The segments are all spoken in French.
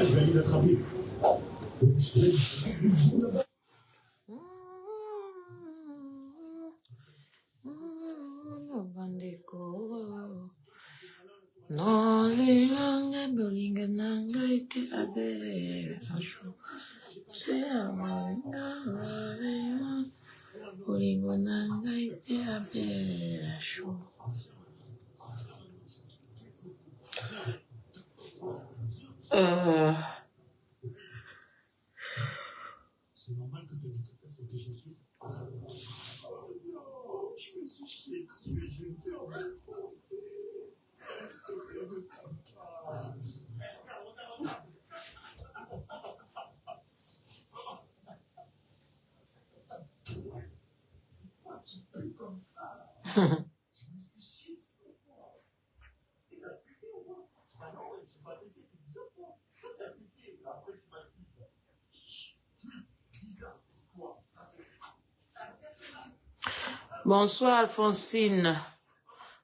je vais aller l'attraper. Non, les langues, bolinga, nanga, ite, abe, achou. C'est un bolinga, nanga, ite, abe, achou. C'est normal que tu aies tout cassé tes chaussures. Je me suis chié dessus et je vais me faire enfoncer. S'il te plaît, ne t'aime pas. C'est toi qui peux comme ça. Je me suis chié dessus. Et t'as piqué ou quoi? Ah non, je m'as piqué, tu dis ça, toi. T'as piqué, après tu m'as piqué. Bizarre cette histoire, ça c'est... Bonsoir Alphonsine.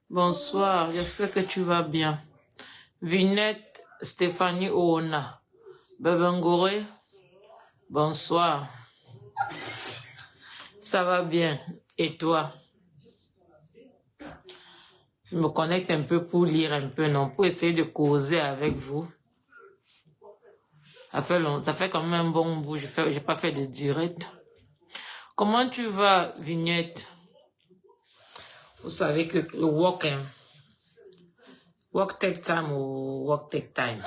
Bonsoir, j'espère que tu vas bien. Vinette, Stéphanie Oona. Babangore, bonsoir. Ça va bien. Et toi? Je me connecte un peu pour lire un peu, non? Pour essayer de causer avec vous. Ça fait quand même un bon bout. J'ai pas fait de direct. Comment tu vas, Vignette? Vous savez que le work take time ou work take time.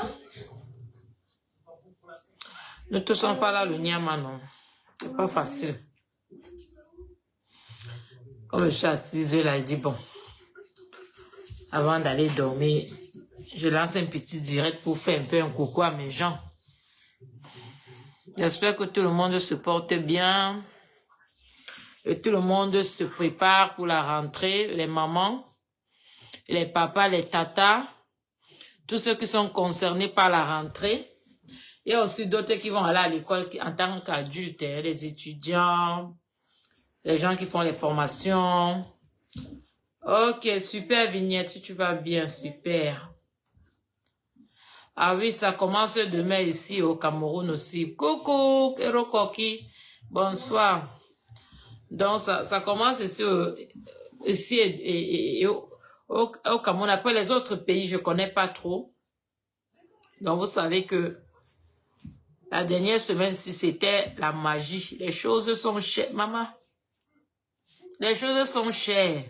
Ne te sens pas là, le Niama, non? C'est pas facile. Comme je suis à 6 heures, là, je dis bon. Avant d'aller dormir, je lance un petit direct pour faire un peu un coucou à mes gens. J'espère que tout le monde se porte bien. Et tout le monde se prépare pour la rentrée. Les mamans, les papas, les tatas, tous ceux qui sont concernés par la rentrée. Il y a aussi d'autres qui vont aller à l'école en tant qu'adultes, les étudiants, les gens qui font les formations. Ok, super Vignette, si tu vas bien, super. Ah oui, ça commence demain ici au Cameroun aussi. Coucou, Kero Koki, bonsoir. Donc ça commence ici et au Cameroun. Après les autres pays, je connais pas trop. Donc vous savez que la dernière semaine-ci, c'était la magie. Les choses sont chères, maman. Les choses sont chères.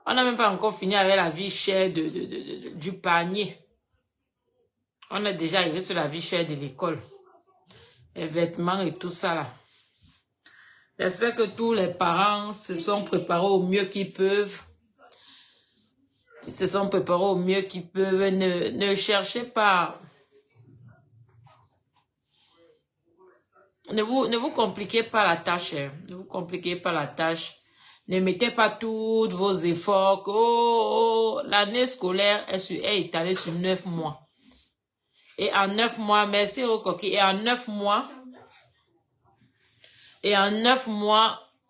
On n'a même pas encore fini avec la vie chère du panier. On est déjà arrivé sur la vie chère de l'école. Les vêtements et tout ça là. J'espère que tous les parents se sont préparés au mieux qu'ils peuvent. Ils se sont préparés au mieux qu'ils peuvent. Ne cherchez pas. Ne vous compliquez pas la tâche. Hein. Ne vous compliquez pas la tâche. Ne mettez pas tous vos efforts. L'année scolaire est étalée sur 9 mois. Et en 9 mois, merci Rokoki, et en 9 mois,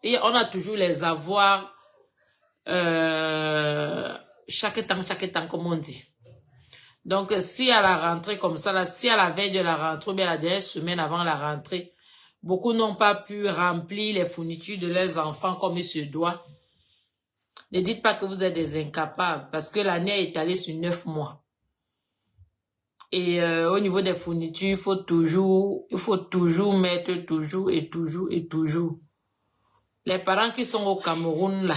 on a toujours les avoirs chaque temps, comme on dit. Donc, si à la rentrée comme ça, là, si à la veille de la rentrée, ou bien la dernière semaine avant la rentrée, beaucoup n'ont pas pu remplir les fournitures de leurs enfants comme il se doit, ne dites pas que vous êtes des incapables, parce que l'année est étalée sur 9 mois. Et au niveau des fournitures, il faut toujours mettre toujours. Les parents qui sont au Cameroun là,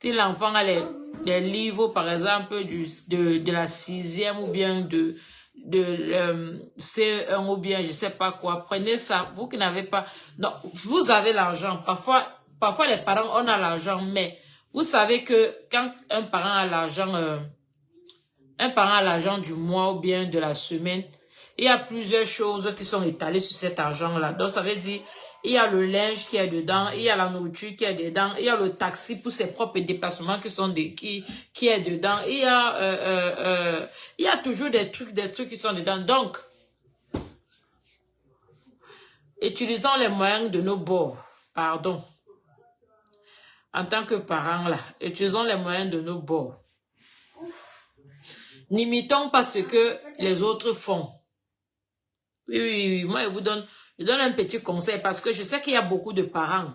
si l'enfant a des livres, par exemple, de la 6e ou bien de C1 ou bien je sais pas quoi, prenez ça. Vous qui n'avez pas, non, vous avez l'argent. Parfois les parents on a l'argent, mais vous savez que quand un parent a l'argent du mois ou bien de la semaine, il y a plusieurs choses qui sont étalées sur cet argent-là. Donc, ça veut dire, il y a le linge qui est dedans, il y a la nourriture qui est dedans, il y a le taxi pour ses propres déplacements qui est dedans, il y a toujours des trucs qui sont dedans. Donc, utilisons les moyens de nos bords. Pardon. en tant que parents, là, utilisons les moyens de nos bords. N'imitons pas ce que les autres font. Oui, oui, oui. Moi, je donne un petit conseil parce que je sais qu'il y a beaucoup de parents.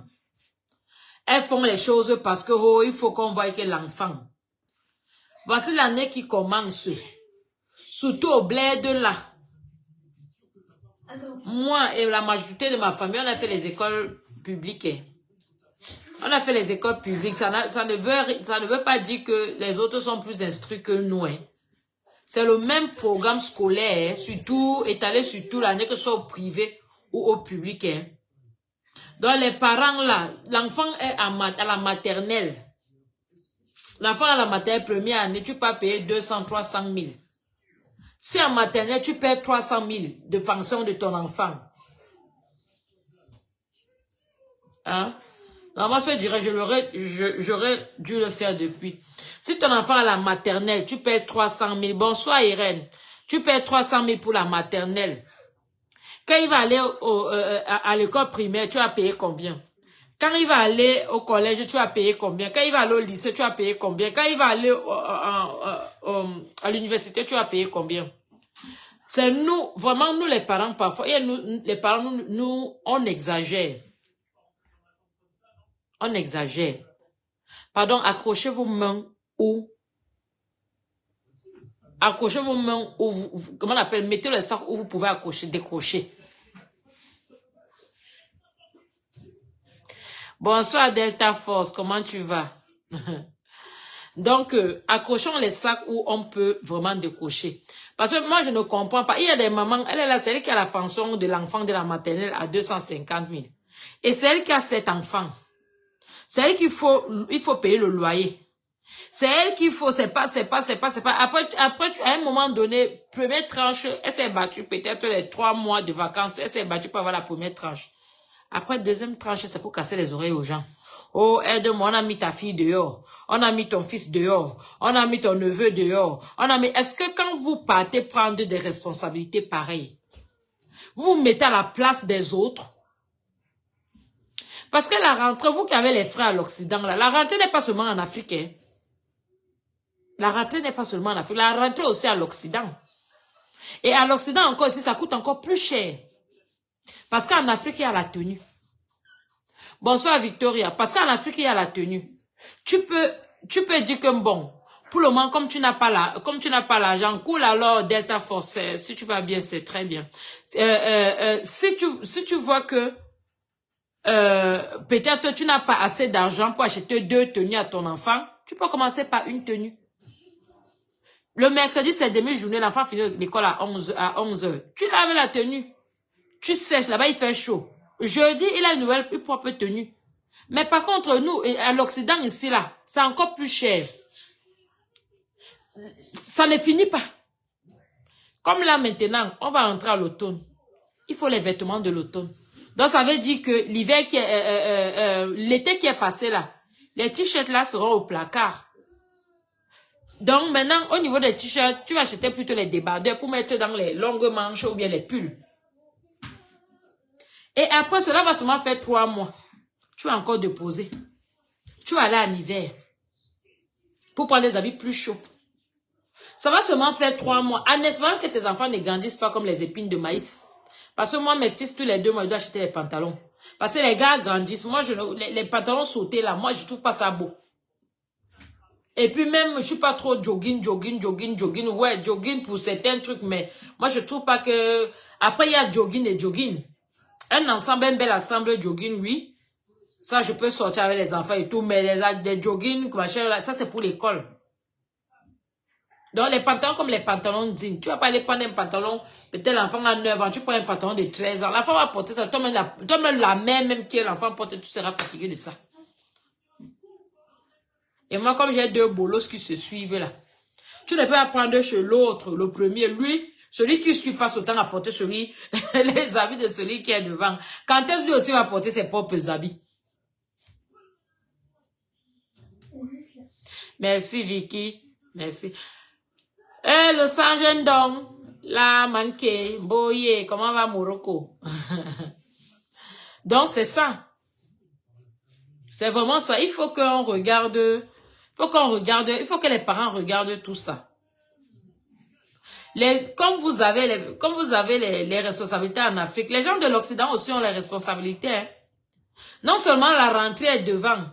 Elles font les choses parce que, oh, il faut qu'on voie que l'enfant. Voici l'année qui commence. Surtout au bled là. Moi et la majorité de ma famille, on a fait les écoles publiques. On a fait les écoles publiques. Ça ne veut pas dire que les autres sont plus instruits que nous. Hein. C'est le même programme scolaire, surtout étalé sur toute l'année, que ce soit au privé ou au public. Hein. Donc les parents là, l'enfant est à la maternelle. L'enfant à la maternelle première année, tu peux payer 200, 300 000. Si en maternelle, tu paies 300 000 de pension de ton enfant. Hein? Non, moi, je dirais, j'aurais dû le faire depuis. Si ton enfant à la maternelle, tu paies 300 000. Bonsoir, Irène. Tu paies 300 000 pour la maternelle. Quand il va aller à l'école primaire, tu vas payer combien? Quand il va aller au collège, tu vas payer combien? Quand il va aller au lycée, tu vas payer combien? Quand il va aller à l'université, tu vas payer combien? C'est nous, vraiment nous les parents, parfois, et nous, les parents, nous, on exagère. On exagère. Pardon, accrochez vos mains où? Accrochez vos mains où comment on appelle? Mettez le sac où vous pouvez accrocher, décrocher. Bonsoir Delta Force, comment tu vas? Donc, accrochons les sacs où on peut vraiment décrocher. Parce que moi, je ne comprends pas. Il y a des mamans, elle est là, c'est elle qui a la pension de l'enfant de la maternelle à 250 000. Et c'est elle qui a 7 enfants. C'est elle qu'il faut, il faut payer le loyer. C'est elle qu'il faut, c'est pas. Après, à un moment donné, première tranche, elle s'est battue peut-être les 3 mois de vacances, elle s'est battue pour avoir la première tranche. Après, deuxième tranche, c'est pour casser les oreilles aux gens. Oh, aide-moi, on a mis ta fille dehors. On a mis ton fils dehors. On a mis ton neveu dehors. Est-ce que quand vous partez prendre des responsabilités pareilles, vous vous mettez à la place des autres? Parce que la rentrée, vous qui avez les frères à l'Occident, la rentrée n'est pas seulement en Afrique. Hein. La rentrée n'est pas seulement en Afrique. La rentrée aussi à l'Occident. Et à l'Occident encore ici, ça coûte encore plus cher. Parce qu'en Afrique, il y a la tenue. Bonsoir Victoria. Parce qu'en Afrique, il y a la tenue. Tu peux dire que bon, pour le moment, comme tu n'as pas l'argent, cool alors Delta Force, si tu vas bien, c'est très bien. Si tu vois que peut-être tu n'as pas assez d'argent pour acheter 2 tenues à ton enfant, tu peux commencer par une tenue. Le mercredi, c'est demi-journée, l'enfant finit l'école à 11 heures. Tu laves la tenue. Tu sèches, là-bas, il fait chaud. Jeudi, il a une propre tenue. Mais par contre, nous, à l'Occident, ici, là, c'est encore plus cher. Ça ne finit pas. Comme là, maintenant, on va entrer à l'automne. Il faut les vêtements de l'automne. Donc, ça veut dire que l'hiver l'été qui est passé, là, les t-shirts, là, seront au placard. Donc, maintenant, au niveau des t-shirts, tu vas acheter plutôt les débardeurs pour mettre dans les longues manches ou bien les pulls. Et après, cela va seulement faire 3 mois. Tu vas encore déposer. Tu vas aller en hiver. Pour prendre des habits plus chauds. Ça va seulement faire 3 mois. En espérant que tes enfants ne grandissent pas comme les épines de maïs. Parce que moi, mes fils, tous les 2 mois, ils doivent acheter les pantalons. Parce que les gars grandissent. Moi, les pantalons sautés là, moi, je trouve pas ça beau. Et puis même, je suis pas trop jogging. Ouais, jogging pour certains trucs, mais moi, je trouve pas que... Après, il y a jogging et jogging. Un ensemble, un bel ensemble jogging, oui. Ça, je peux sortir avec les enfants et tout, mais les jogging, machin, ça, c'est pour l'école. Donc, les pantalons comme les pantalons dignes. Tu vas pas aller prendre un pantalon, peut-être l'enfant a 9 ans, tu prends un pantalon de 13 ans. L'enfant va porter ça. Toi-même, la mère, même qui est l'enfant porte, tu seras fatigué de ça. Et moi, comme j'ai 2 bolos qui se suivent là, tu ne peux pas prendre chez l'autre, le premier, lui, celui qui suit passe autant à porter les habits de celui qui est devant. Quand est-ce lui aussi va porter ses propres habits? Merci Vicky, merci. Le Saint-Gendon, la manqué, Boye, comment va Morocco? Donc c'est ça. C'est vraiment ça. Il faut qu'on regarde, il faut que les parents regardent tout ça. Comme vous avez les responsabilités en Afrique, les gens de l'Occident aussi ont les responsabilités. Hein. Non seulement la rentrée est devant,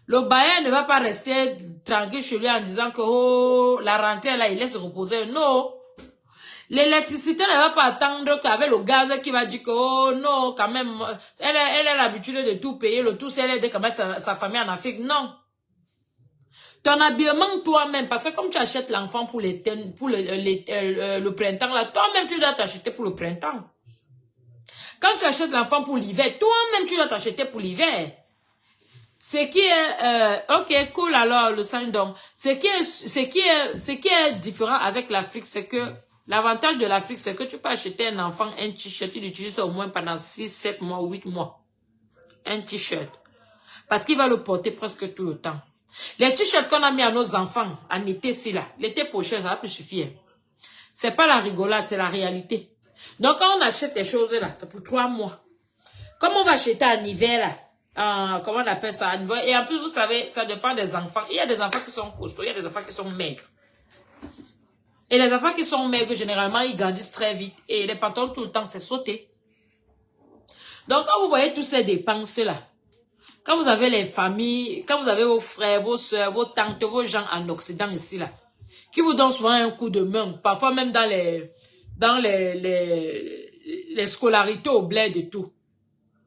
le bailleur ne va pas rester tranquille chez lui en disant que oh, la rentrée là, il laisse reposer. Non. L'électricité ne va pas attendre qu'avec le gaz qui va dire que oh non, quand même, elle a l'habitude de tout payer, le tout c'est elle aide quand même sa famille en Afrique. Non. Ton habillement toi-même, parce que comme tu achètes l'enfant pour le printemps, là, toi-même tu dois t'acheter pour le printemps. Quand tu achètes l'enfant pour l'hiver, toi-même tu dois t'acheter pour l'hiver. Ce qui est, ok, cool alors, le Sandong. Ce qui est différent avec l'Afrique, c'est que, l'avantage de l'Afrique, c'est que tu peux acheter un enfant, un t-shirt, tu l'utilises au moins pendant 6, 7 mois, 8 mois. Un t-shirt. Parce qu'il va le porter presque tout le temps. Les t-shirts qu'on a mis à nos enfants, en été, c'est là. L'été prochain, ça va plus suffire. C'est pas la rigolade, c'est la réalité. Donc, quand on achète des choses là, c'est pour 3 mois. Comme on va acheter en hiver là, comment on appelle ça, en hiver, et en plus, vous savez, ça dépend des enfants. Il y a des enfants qui sont costauds, il y a des enfants qui sont maigres. Et les enfants qui sont maigres, généralement, ils grandissent très vite. Et les pantalons, tout le temps, c'est sauté. Donc, quand vous voyez toutes ces dépenses-là, quand vous avez les familles, quand vous avez vos frères, vos soeurs, vos tantes, vos gens en Occident ici, là, qui vous donnent souvent un coup de main, parfois même dans les scolarités au bled et tout.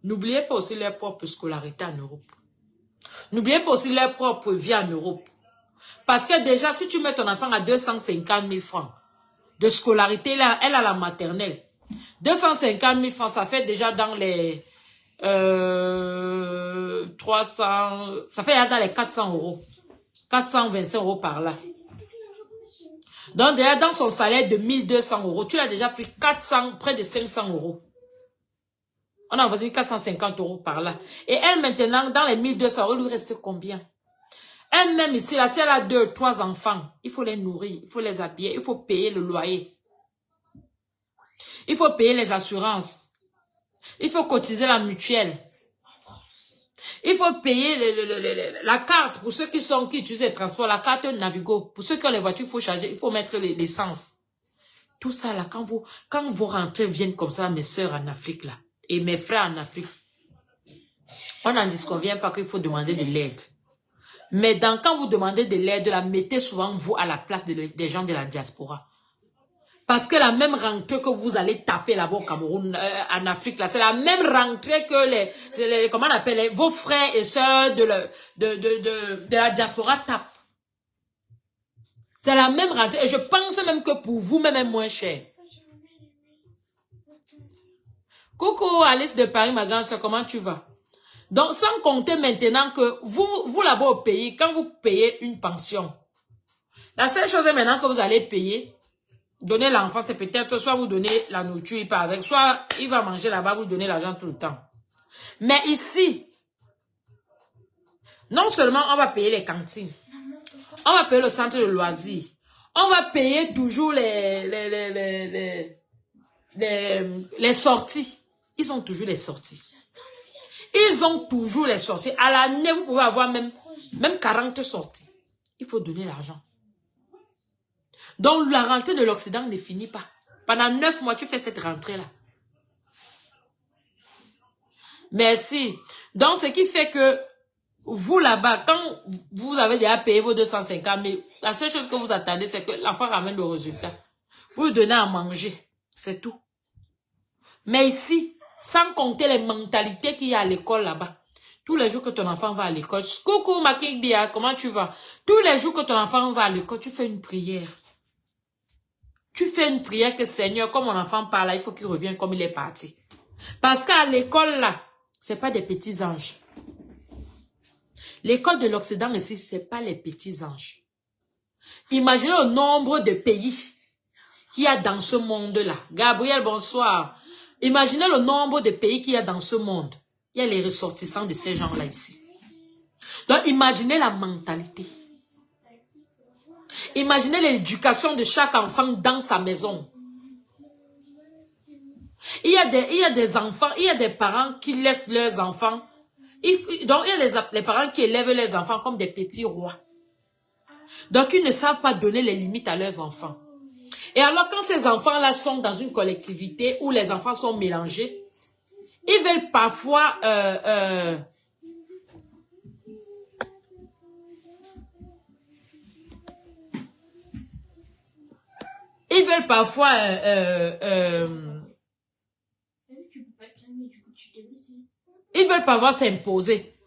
N'oubliez pas aussi leur propre scolarité en Europe. N'oubliez pas aussi leur propre vie en Europe. Parce que déjà, si tu mets ton enfant à 250 000 francs de scolarité, là, elle a la maternelle. 250 000 francs, ça fait déjà dans les 300, ça fait dans les 400 euros. 425 euros par là. Donc, déjà, dans son salaire de 1200 euros, tu l'as déjà pris 400, près de 500 euros. On a envoyé 450 euros par là. Et elle, maintenant, dans les 1200 euros, il lui reste combien? Elle-même ici, là, si elle a 2, 3 enfants, il faut les nourrir, il faut les habiller, il faut payer le loyer. Il faut payer les assurances. Il faut cotiser la mutuelle. Il faut payer la carte pour ceux qui utilisent les transports, la carte Navigo. Pour ceux qui ont les voitures, il faut charger, il faut mettre l'essence. Tout ça là, quand vos rentrées viennent comme ça, mes soeurs en Afrique là, et mes frères en Afrique, on n'en disconvient pas qu'il faut demander de l'aide. Mais quand vous demandez de l'aide, la mettez souvent vous à la place des gens de la diaspora. Parce que la même rentrée que vous allez taper là-bas au Cameroun, en Afrique, là, c'est la même rentrée que comment on appelle, vos frères et sœurs de la diaspora tapent. C'est la même rentrée. Et je pense même que pour vous, même moins cher. Coucou Alice de Paris, ma grande soeur, comment tu vas? Donc, sans compter maintenant que vous là-bas au pays, quand vous payez une pension, la seule chose maintenant que vous allez payer, donner l'enfant, c'est peut-être soit vous donnez la nourriture, il part avec, soit il va manger là-bas, vous donnez l'argent tout le temps. Mais ici, non seulement on va payer les cantines, on va payer le centre de loisirs, on va payer toujours les sorties. Ils ont toujours les sorties. Ils ont toujours les sorties. À l'année, vous pouvez avoir même 40 sorties. Il faut donner l'argent. Donc, la rentrée de l'Occident ne finit pas. Pendant 9 mois, tu fais cette rentrée-là. Merci. Donc, ce qui fait que vous, là-bas, quand vous avez déjà payé vos 250 000, la seule chose que vous attendez, c'est que l'enfant ramène le résultat. Vous lui donnez à manger. C'est tout. Mais ici, sans compter les mentalités qu'il y a à l'école là-bas. Tous les jours que ton enfant va à l'école, coucou Makik Bia, comment tu vas? Tous les jours que ton enfant va à l'école, tu fais une prière. Tu fais une prière que Seigneur, comme mon enfant parle là, il faut qu'il revienne comme il est parti. Parce qu'à l'école là, c'est pas des petits anges. L'école de l'Occident ici, c'est pas les petits anges. Imaginez le nombre de pays qu'il y a dans ce monde-là. Gabriel, bonsoir. Imaginez le nombre de pays qu'il y a dans ce monde. Il y a les ressortissants de ces gens-là ici. Donc, imaginez la mentalité. Imaginez l'éducation de chaque enfant dans sa maison. Il y a des enfants, il y a des parents qui laissent leurs enfants. Donc, il y a les parents qui élèvent les enfants comme des petits rois. Donc, ils ne savent pas donner les limites à leurs enfants. Et alors, quand ces enfants-là sont dans une collectivité où les enfants sont mélangés, ils veulent parfois... ils veulent parfois... ils veulent parfois s'imposer.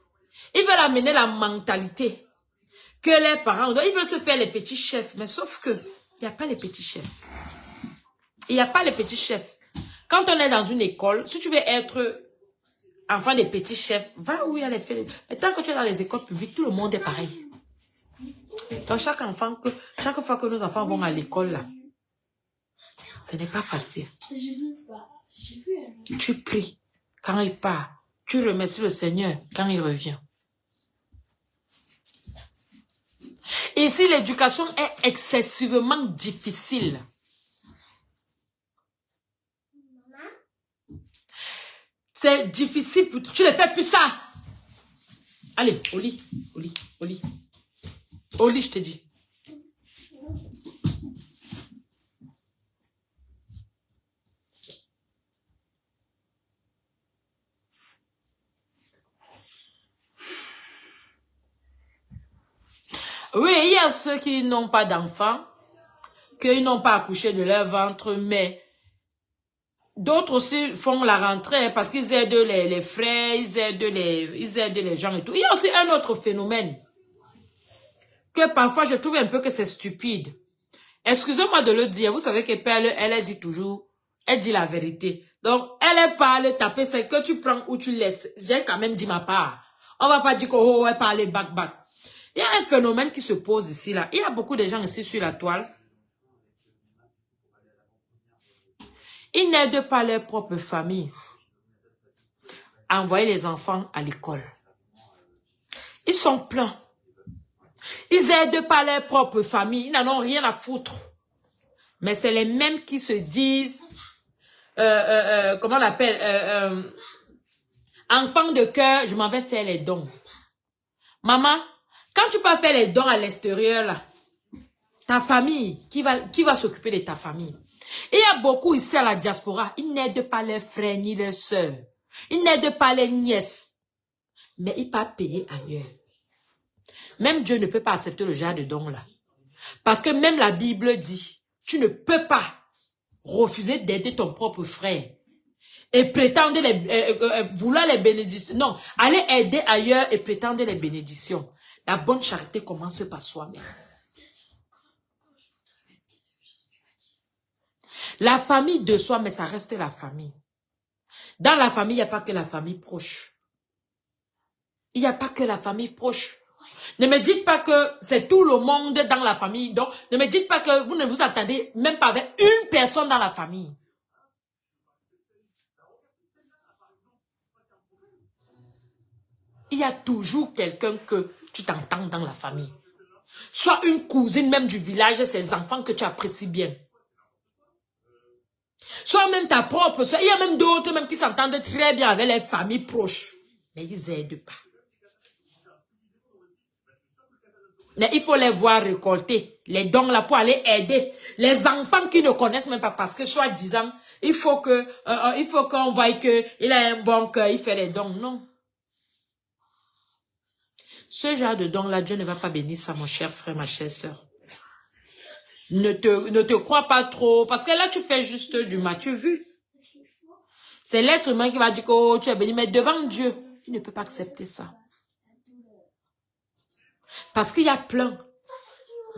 Ils veulent amener la mentalité que les parents... Ils veulent se faire les petits chefs. Mais sauf que il n'y a pas les petits chefs. Il n'y a pas les petits chefs. Quand on est dans une école, si tu veux être enfant des petits chefs, va où il y a les filles. Mais tant que tu es dans les écoles publiques, tout le monde est pareil. Donc chaque fois que nos enfants vont à l'école, là, ce n'est pas facile. Tu pries quand il part. Tu remercies le Seigneur quand il revient. Ici, l'éducation est excessivement difficile. C'est difficile pour toi. Tu ne fais plus ça. Allez, au lit, au lit, au lit. Au lit, je te dis. Oui, il y a ceux qui n'ont pas d'enfants, qu'ils n'ont pas accouché de leur ventre, mais d'autres aussi font la rentrée parce qu'ils aident les frères, ils aident les gens et tout. Il y a aussi un autre phénomène que parfois je trouve un peu que c'est stupide. Excusez-moi de le dire, vous savez que Perle, elle dit toujours, elle dit la vérité. Donc, elle parle, taper, c'est que tu prends ou tu laisses. J'ai quand même dit ma part. On va pas dire que, oh, elle parle back. Il y a un phénomène qui se pose ici, là. Il y a beaucoup de gens ici sur la toile. Ils n'aident pas leur propre famille à envoyer les enfants à l'école. Ils sont pleins. Ils n'aident pas leur propre famille. Ils n'en ont rien à foutre. Mais c'est les mêmes qui se disent, comment on appelle, enfant de cœur, je m'en vais faire les dons. Maman, quand tu peux faire les dons à l'extérieur, là, ta famille, qui va s'occuper de ta famille? Il y a beaucoup ici à la diaspora, ils n'aident pas leurs frères ni leurs sœurs. Ils n'aident pas les nièces. Mais ils peuvent payer ailleurs. Même Dieu ne peut pas accepter le genre de don là. Parce que même la Bible dit, tu ne peux pas refuser d'aider ton propre frère. Et prétendre vouloir les bénédictions. Non, aller aider ailleurs et prétendre les bénédictions. La bonne charité commence par soi-même. La famille de soi, mais ça reste la famille. Dans la famille, il n'y a pas que la famille proche. Il n'y a pas que la famille proche. Ne me dites pas que c'est tout le monde dans la famille. Donc, ne me dites pas que vous ne vous attendez même pas avec une personne dans la famille. Il y a toujours quelqu'un que tu t'entends dans la famille. Soit une cousine même du village, ses enfants que tu apprécies bien. Soit même ta propre soeur. Il y a même d'autres même qui s'entendent très bien avec les familles proches. Mais ils n'aident pas. Mais il faut les voir récolter les dons là pour aller aider les enfants qui ne connaissent même pas parce que soi-disant, il faut qu'on voie qu'il a un bon cœur, il fait les dons. Non. Ce genre de don là, Dieu ne va pas bénir ça, mon cher frère, ma chère sœur. Ne te crois pas trop parce que là, tu fais juste du Matthieu vu. C'est l'être humain qui va dire que oh, tu es béni, mais devant Dieu, il ne peut pas accepter ça. Parce qu'il y a plein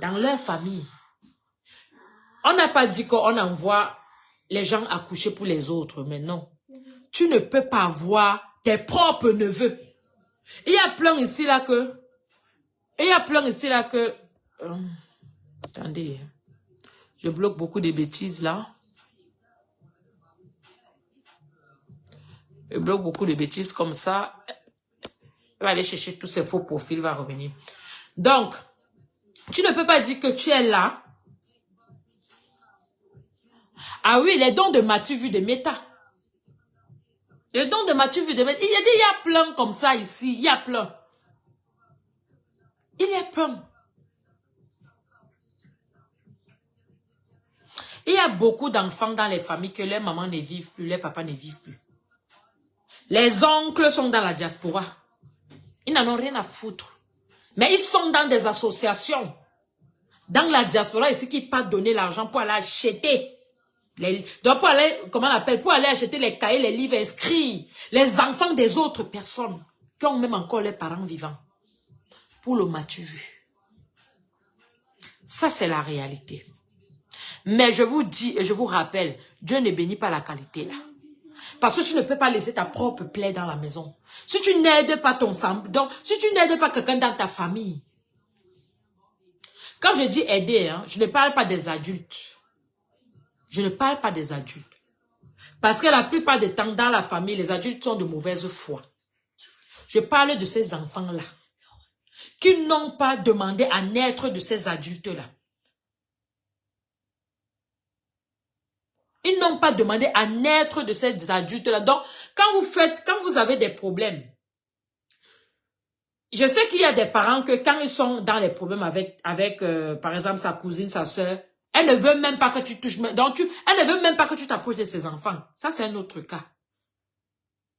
dans leur famille. On n'a pas dit qu'on envoie les gens accoucher pour les autres, mais non. Tu ne peux pas avoir tes propres neveux. Il y a plein ici là que... attendez, je bloque beaucoup de bêtises là. Je bloque beaucoup de bêtises comme ça. Il va aller chercher tous ces faux profils, il va revenir. Donc, tu ne peux pas dire que tu es là. Ah oui, les dons de Matthieu vu de Méta. Le don de Matthieu vu de mettre. Il a dit, il y a plein comme ça ici. Il y a plein. Il y a plein. Il y a beaucoup d'enfants dans les familles que les mamans ne vivent plus, les papas ne vivent plus. Les oncles sont dans la diaspora. Ils n'en ont rien à foutre. Mais ils sont dans des associations. Dans la diaspora, ici, qui peuvent donner l'argent pour aller acheter. Donc, pour aller, comment on appelle, pour aller acheter les cahiers, les livres inscrits. Les enfants des autres personnes. Qui ont même encore les parents vivants. Pour le Matthieu vu. Ça, c'est la réalité. Mais je vous dis et je vous rappelle, Dieu ne bénit pas la qualité là. Parce que tu ne peux pas laisser ta propre plaie dans la maison. Si tu n'aides pas ton sang, donc si tu n'aides pas quelqu'un dans ta famille. Quand je dis aider, hein, je ne parle pas des adultes. Je ne parle pas des adultes. Parce que la plupart des temps dans la famille, les adultes sont de mauvaise foi. Je parle de ces enfants-là. Qui n'ont pas demandé à naître de ces adultes-là. Ils n'ont pas demandé à naître de ces adultes-là. Donc, quand vous avez des problèmes, je sais qu'il y a des parents que quand ils sont dans les problèmes avec par exemple, sa cousine, sa soeur, elle ne veut même pas que tu touches, donc elle ne veut même pas que tu t'approches de ses enfants. Ça, c'est un autre cas.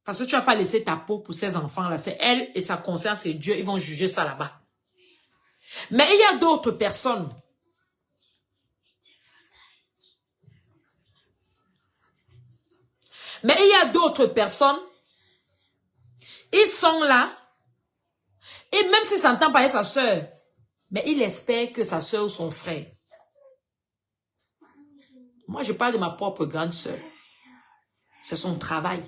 Parce que tu n'as pas laissé ta peau pour ces enfants-là. C'est elle et sa conscience et Dieu, ils vont juger ça là-bas. Mais il y a d'autres personnes. Mais il y a d'autres personnes, ils sont là, et même s'ils s'entendent pas avec sa soeur, mais il espère que sa soeur ou son frère. Moi, je parle de ma propre grande soeur. C'est son travail.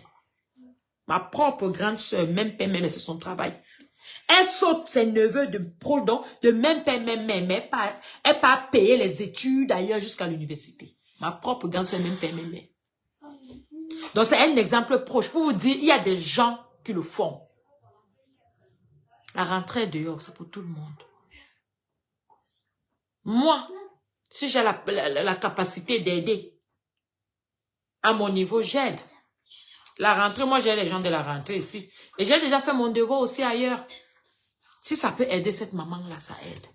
Ma propre grande soeur, même père, même, c'est son travail. Elle saute ses neveux de prodon, de même père, même, elle pas payer les études ailleurs jusqu'à l'université. Ma propre grande soeur, même père, même. Donc, c'est un exemple proche pour vous dire, il y a des gens qui le font. La rentrée dehors, c'est pour tout le monde. Moi, si j'ai la capacité d'aider, à mon niveau, j'aide. La rentrée, moi, j'ai les gens de la rentrée ici. Et j'ai déjà fait mon devoir aussi ailleurs. Si ça peut aider cette maman-là, ça aide.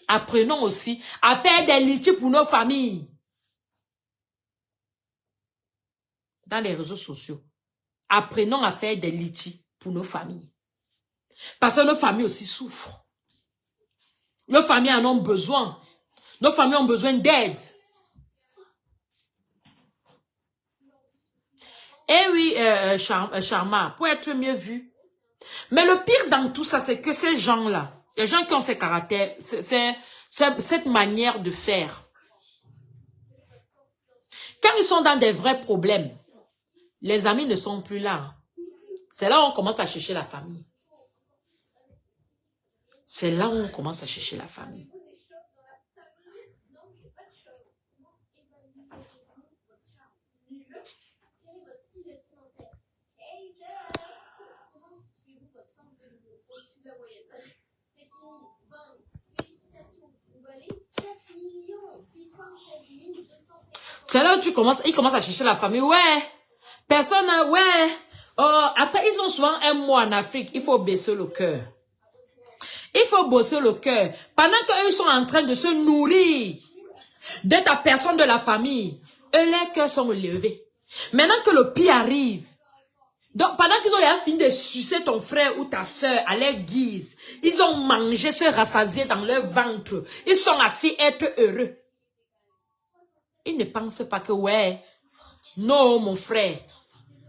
Apprenons aussi à faire des litiges pour nos familles. Dans les réseaux sociaux. Apprenons à faire des litiges pour nos familles. Parce que nos familles aussi souffrent. Nos familles en ont besoin. Nos familles ont besoin d'aide. Eh oui, Charma, pour être mieux vu. Mais le pire dans tout ça, c'est que ces gens-là, les gens qui ont ces caractères, c'est cette manière de faire. Quand ils sont dans des vrais problèmes, les amis ne sont plus là. C'est là où on commence à chercher la famille. C'est là où on commence à chercher la famille. C'est là où ils commencent à chercher la famille. Ouais, personne, ouais. Oh, après, ils ont souvent un mois en Afrique. Il faut baisser le cœur. Il faut bosser le cœur. Pendant qu'eux sont en train de se nourrir de ta personne de la famille, eux, les cœurs sont levés. Maintenant que le pire arrive, donc pendant qu'ils ont fini de sucer ton frère ou ta soeur à leur guise, ils ont mangé, se rassasier dans leur ventre. Ils sont assis être heureux. Ils ne pensent pas que, ouais, non, mon frère,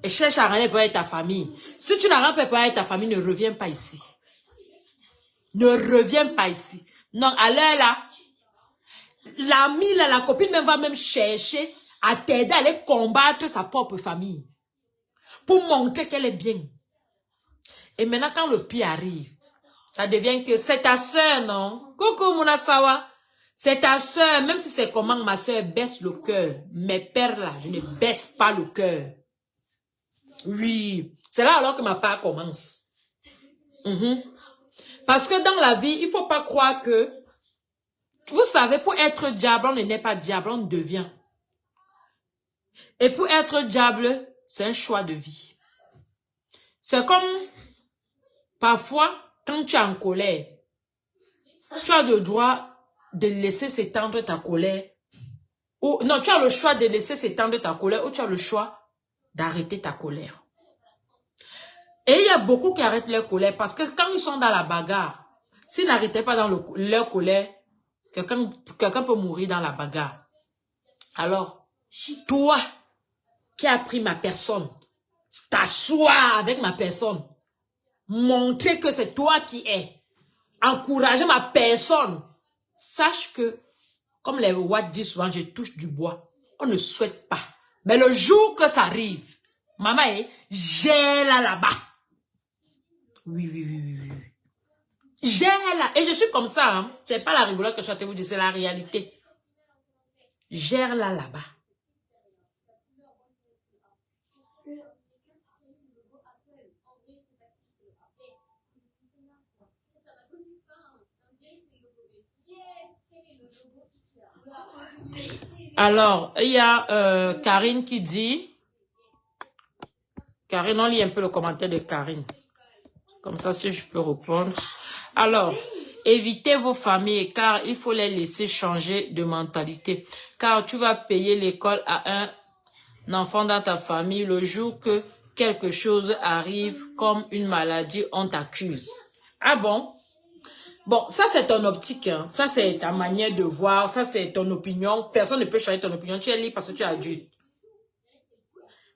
et cherche à rentrer pour ta famille. Si tu n'as pas pour ta famille, ne reviens pas ici. Ne reviens pas ici. Non, à l'heure là, l'ami là, la copine même va même chercher à t'aider à aller combattre sa propre famille. Pour montrer qu'elle est bien. Et maintenant, quand le pire arrive, ça devient que c'est ta soeur, non? Coucou, Munasawa. C'est ta soeur, même si c'est comment ma soeur baisse le cœur. Mes pères là, je ne baisse pas le cœur. Oui. C'est là alors que ma part commence. Parce que dans la vie, il ne faut pas croire que, vous savez, pour être diable, on ne naît pas diable, on devient. Et pour être diable, c'est un choix de vie. C'est comme, parfois, quand tu es en colère, tu as le droit de laisser s'étendre ta colère. Ou, non, tu as le choix de laisser s'étendre ta colère ou tu as le choix d'arrêter ta colère. Et il y a beaucoup qui arrêtent leur colère parce que quand ils sont dans la bagarre, s'ils n'arrêtaient pas dans leur colère, quelqu'un peut mourir dans la bagarre. Alors, toi qui as pris ma personne, t'asseoir avec ma personne, montrer que c'est toi qui es, encourager ma personne, sache que, comme les Watts disent souvent, je touche du bois. On ne souhaite pas. Mais le jour que ça arrive, maman, j'ai là-bas. Oui. J'ai là. Et je suis comme ça. Hein. C'est pas la rigolade que je vais vous dire, c'est la réalité. Gère là-bas. Alors, il y a Karine qui dit... Karine, on lit un peu le commentaire de Karine. Comme ça, si je peux répondre. Alors, évitez vos familles car il faut les laisser changer de mentalité. Car tu vas payer l'école à un enfant dans ta famille le jour que quelque chose arrive comme une maladie, on t'accuse. Ah bon? Bon, ça c'est ton optique, hein. Ça c'est ta manière de voir, ça c'est ton opinion. Personne ne peut changer ton opinion, tu es libre parce que tu es adulte.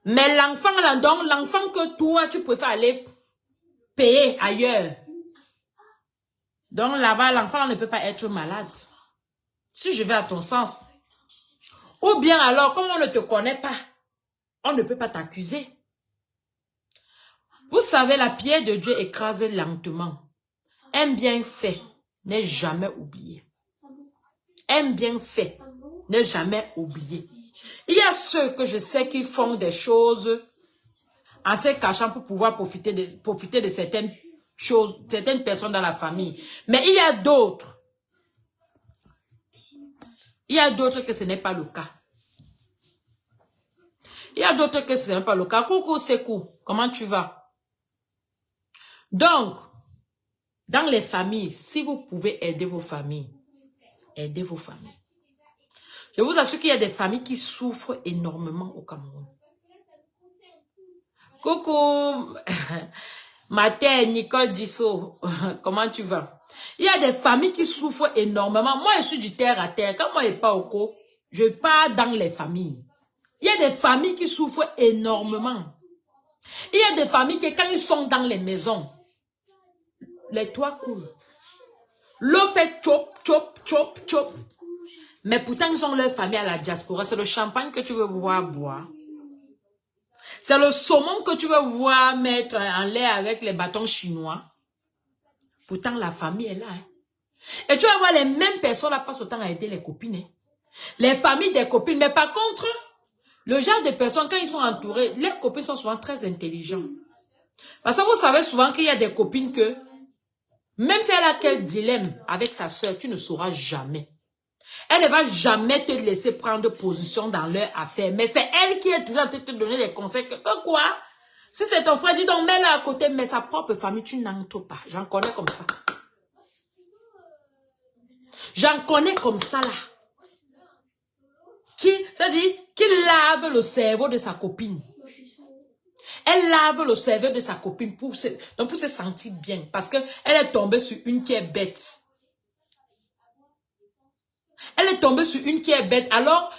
Mais l'enfant là, donc l'enfant que toi tu préfères aller payer ailleurs. Donc là-bas, l'enfant ne peut pas être malade. Si je vais à ton sens. Ou bien alors, comme on ne te connaît pas, on ne peut pas t'accuser. Vous savez, la pierre de Dieu écrase lentement. Un bienfait n'est jamais oublié. Un bienfait n'est jamais oublié. Il y a ceux que je sais qui font des choses en se cachant pour pouvoir profiter de certaines choses, certaines personnes dans la famille. Mais il y a d'autres. Il y a d'autres que ce n'est pas le cas. Il y a d'autres que ce n'est pas le cas. Coucou Sekou, comment tu vas? Donc, dans les familles, si vous pouvez aider vos familles, aidez vos familles. Je vous assure qu'il y a des familles qui souffrent énormément au Cameroun. Coucou, Mathé, Nicole Disso, comment tu vas? Il y a des familles qui souffrent énormément. Moi, je suis du terre à terre. Quand moi, je pars au co, je pars dans les familles. Il y a des familles qui souffrent énormément. Il y a des familles qui, quand ils sont dans les maisons, les toits coulent. L'eau fait chop, chop, chop, chop. Mais pourtant, ils ont leur famille à la diaspora. C'est le champagne que tu veux voir boire. C'est le saumon que tu veux voir mettre en l'air avec les bâtons chinois. Pourtant, la famille est là. Hein. Et tu vas voir les mêmes personnes là passent autant à aider les copines. Hein. Les familles des copines. Mais par contre, le genre de personnes, quand ils sont entourés, les copines sont souvent très intelligents. Parce que vous savez souvent qu'il y a des copines que, même si elle a quel dilemme avec sa soeur, tu ne sauras jamais. Elle ne va jamais te laisser prendre position dans leur affaire. Mais c'est elle qui est toujours en train de te donner des conseils. Que quoi? Si c'est ton frère, dis donc, mets-le à côté. Mais sa propre famille, tu n'entres pas. J'en connais comme ça. J'en connais comme ça, là. C'est-à-dire, qui lave le cerveau de sa copine. Elle lave le cerveau de sa copine pour se sentir bien. Parce qu'elle est tombée sur une qui est bête. Elle est tombée sur une qui est bête. Alors,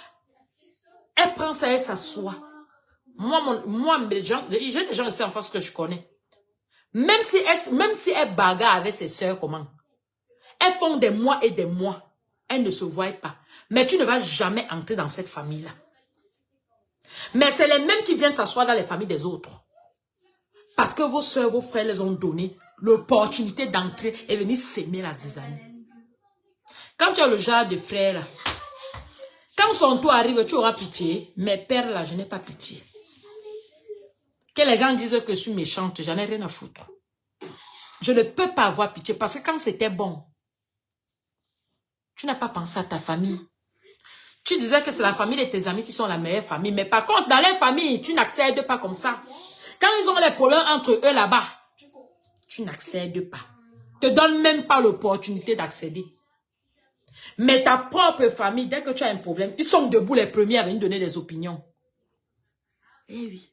elle prend ça et s'assoit. Moi, j'ai des gens ici en face que je connais. Même si elle bagarre avec ses soeurs, comment? Elles font des mois et des mois. Elles ne se voient pas. Mais tu ne vas jamais entrer dans cette famille-là. Mais c'est les mêmes qui viennent s'asseoir dans les familles des autres. Parce que vos soeurs, vos frères les ont donné l'opportunité d'entrer et venir s'aimer la zizanie. Quand tu as le genre de frère là, quand son tour arrive, tu auras pitié. Mais père là, je n'ai pas pitié. Que les gens disent que je suis méchante, j'en ai rien à foutre. Je ne peux pas avoir pitié parce que quand c'était bon, tu n'as pas pensé à ta famille. Tu disais que c'est la famille de tes amis qui sont la meilleure famille. Mais par contre, dans les familles, tu n'accèdes pas comme ça. Quand ils ont les problèmes entre eux là-bas, tu n'accèdes pas. Te donne même pas l'opportunité d'accéder. Mais ta propre famille, dès que tu as un problème, ils sont debout les premiers à venir donner des opinions. Eh oui.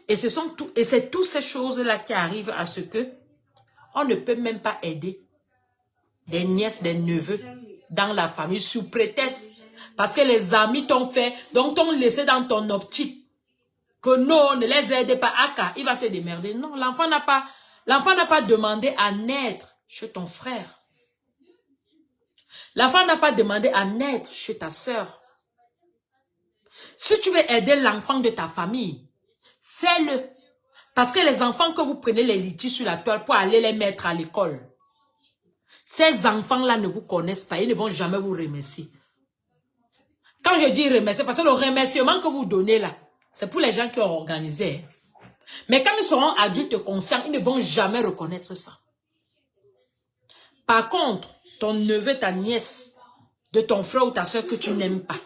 Et c'est toutes ces choses-là qui arrivent à ce que on ne peut même pas aider des nièces, des neveux dans la famille sous prétexte. Parce que les amis t'ont fait, donc t'ont laissé dans ton optique que non, ne les aide pas. Aka, il va se démerder. Non, l'enfant n'a pas demandé à naître chez ton frère. L'enfant n'a pas demandé à naître chez ta sœur. Si tu veux aider l'enfant de ta famille, fais-le. Parce que les enfants que vous prenez les litiges sur la toile pour aller les mettre à l'école, ces enfants-là ne vous connaissent pas, ils ne vont jamais vous remercier. Quand je dis remercier, parce que le remerciement que vous donnez là, c'est pour les gens qui ont organisé. Mais quand ils seront adultes conscients, ils ne vont jamais reconnaître ça. Par contre, ton neveu, ta nièce, de ton frère ou ta soeur que tu n'aimes pas,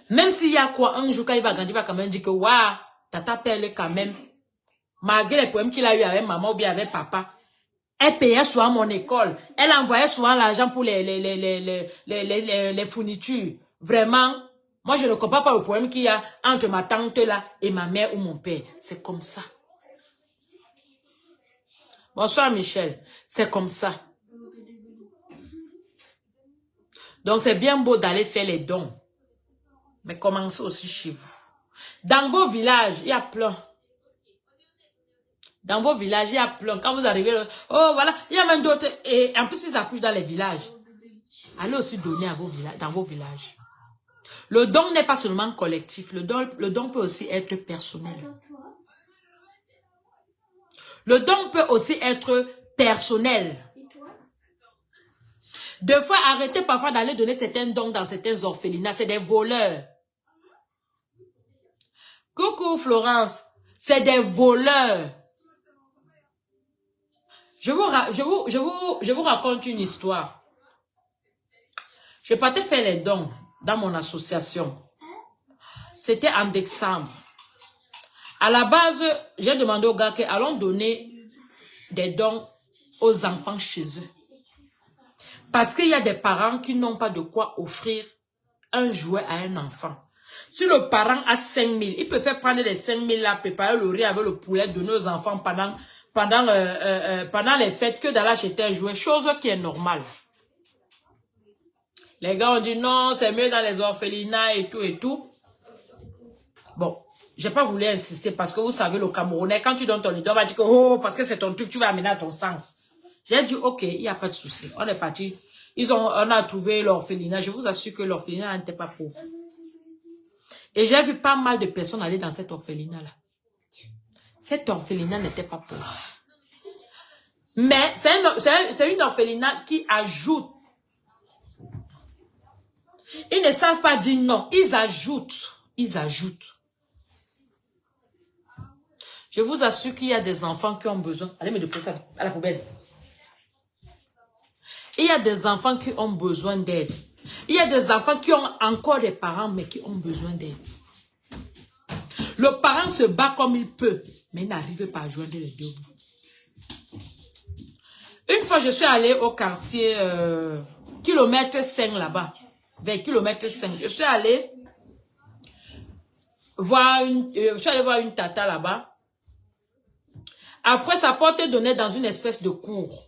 même s'il y a quoi, un jour quand il va grandir, il va quand même dire que waouh, tata pelle quand même, malgré les problèmes qu'il a eu avec maman ou bien avec papa, elle payait souvent mon école, elle envoyait souvent l'argent pour les fournitures. Vraiment, moi je ne comprends pas le problème qu'il y a entre ma tante là et ma mère ou mon père. C'est comme ça. Bonsoir Michel, c'est comme ça. Donc c'est bien beau d'aller faire les dons. Mais commencez aussi chez vous. Dans vos villages, il y a plein. Dans vos villages, il y a plein. Quand vous arrivez, oh voilà, il y a même d'autres. Et en plus, ils accouchent dans les villages. Allez aussi donner à dans vos villages. Le don n'est pas seulement collectif. Le don peut aussi être personnel. Le don peut aussi être personnel. Deux fois, arrêtez parfois d'aller donner certains dons dans certains orphelinats. C'est des voleurs. Coucou Florence, c'est des voleurs. Je vous raconte une histoire. Je partais faire les dons dans mon association. C'était en décembre. À la base, j'ai demandé aux gars que allons donner des dons aux enfants chez eux. Parce qu'il y a des parents qui n'ont pas de quoi offrir un jouet à un enfant. Si le parent a 5 000, il peut faire prendre les 5 000 là, préparer le riz avec le poulet, donner aux enfants pendant les fêtes, que d'aller acheter un jouet, chose qui est normale. Les gars ont dit non, c'est mieux dans les orphelinats et tout et tout. Bon, j'ai pas voulu insister parce que vous savez, le Camerounais, quand tu donnes ton idole, on va dire que oh, parce que c'est ton truc, tu vas amener à ton sens. J'ai dit ok, il n'y a pas de souci. On est parti. On a trouvé l'orphelinat. Je vous assure que l'orphelinat n'était pas pauvre. Et j'ai vu pas mal de personnes aller dans cet orphelinat-là. Cet orphelinat n'était pas pauvre. Mais c'est une orphelinat qui ajoute. Ils ne savent pas dire non. Ils ajoutent. Ils ajoutent. Je vous assure qu'il y a des enfants qui ont besoin. Allez me déposer ça à la poubelle. Il y a des enfants qui ont besoin d'aide. Il y a des enfants qui ont encore des parents, mais qui ont besoin d'aide. Le parent se bat comme il peut, mais il n'arrive pas à joindre les deux bouts. Une fois, je suis allée au quartier kilomètre 5 là-bas. Vers kilomètre 5. Je suis allée voir une tata là-bas. Après, sa porte donnait dans une espèce de cour.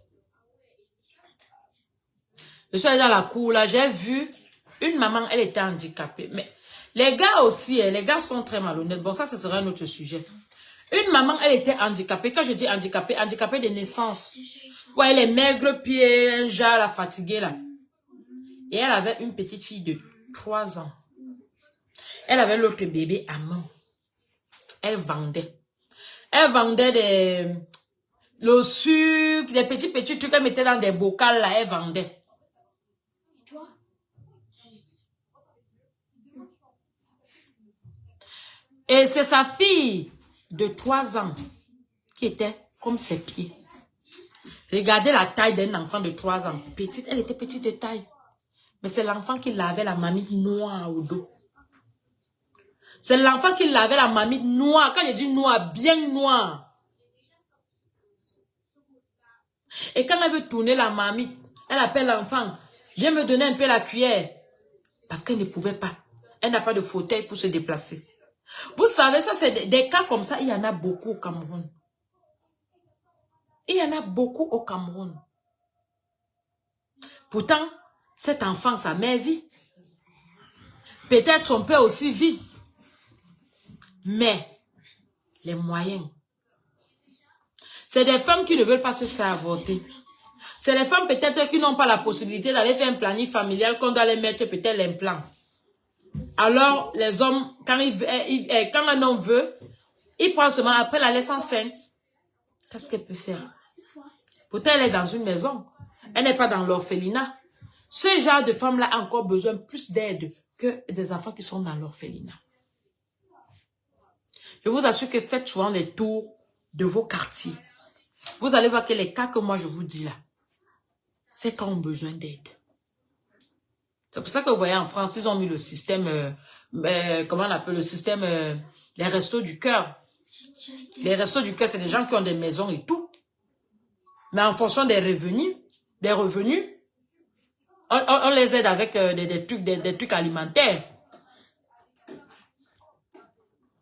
Je suis allée dans la cour là, j'ai vu une maman, elle était handicapée. Mais les gars aussi, les gars sont très malhonnêtes. Bon, ça, ce sera un autre sujet. Une maman, elle était handicapée. Quand je dis handicapée, handicapée de naissance. Ouais, les maigres pieds, un genre là, fatigué là. Et elle avait une petite fille de 3 ans. Elle avait l'autre bébé à main. Elle vendait. Elle vendait le sucre, des petits trucs qu'elle mettait dans des bocals là, elle vendait. Et c'est sa fille de 3 ans qui était comme ses pieds. Regardez la taille d'un enfant de 3 ans. Petite, elle était petite de taille. Mais c'est l'enfant qui lavait la mamie noire au dos. C'est l'enfant qui lavait la mamie noire. Quand je dis noire, bien noire. Et quand elle veut tourner la mamie, elle appelle l'enfant. Viens me donner un peu la cuillère. Parce qu'elle ne pouvait pas. Elle n'a pas de fauteuil pour se déplacer. Vous savez, ça c'est des cas comme ça. Il y en a beaucoup au Cameroun. Il y en a beaucoup au Cameroun. Pourtant, cet enfant, sa mère vit. Peut-être son père aussi vit. Mais, les moyens. C'est des femmes qui ne veulent pas se faire avorter. C'est les femmes peut-être qui n'ont pas la possibilité d'aller faire un planning familial qu'on doit les mettre peut-être l'implant. Alors, les hommes, quand un homme veut, il prend seulement après la laisse enceinte. Qu'est-ce qu'elle peut faire? Pourtant, elle est dans une maison. Elle n'est pas dans l'orphelinat. Ce genre de femme-là a encore besoin plus d'aide que des enfants qui sont dans l'orphelinat. Je vous assure que faites souvent les tours de vos quartiers. Vous allez voir que les cas que moi je vous dis là, c'est quand on a besoin d'aide. C'est pour ça que vous voyez en France, ils ont mis le système, comment on appelle le système, les restos du cœur. Les restos du cœur, c'est des gens qui ont des maisons et tout. Mais en fonction des revenus, on les aide avec des trucs alimentaires.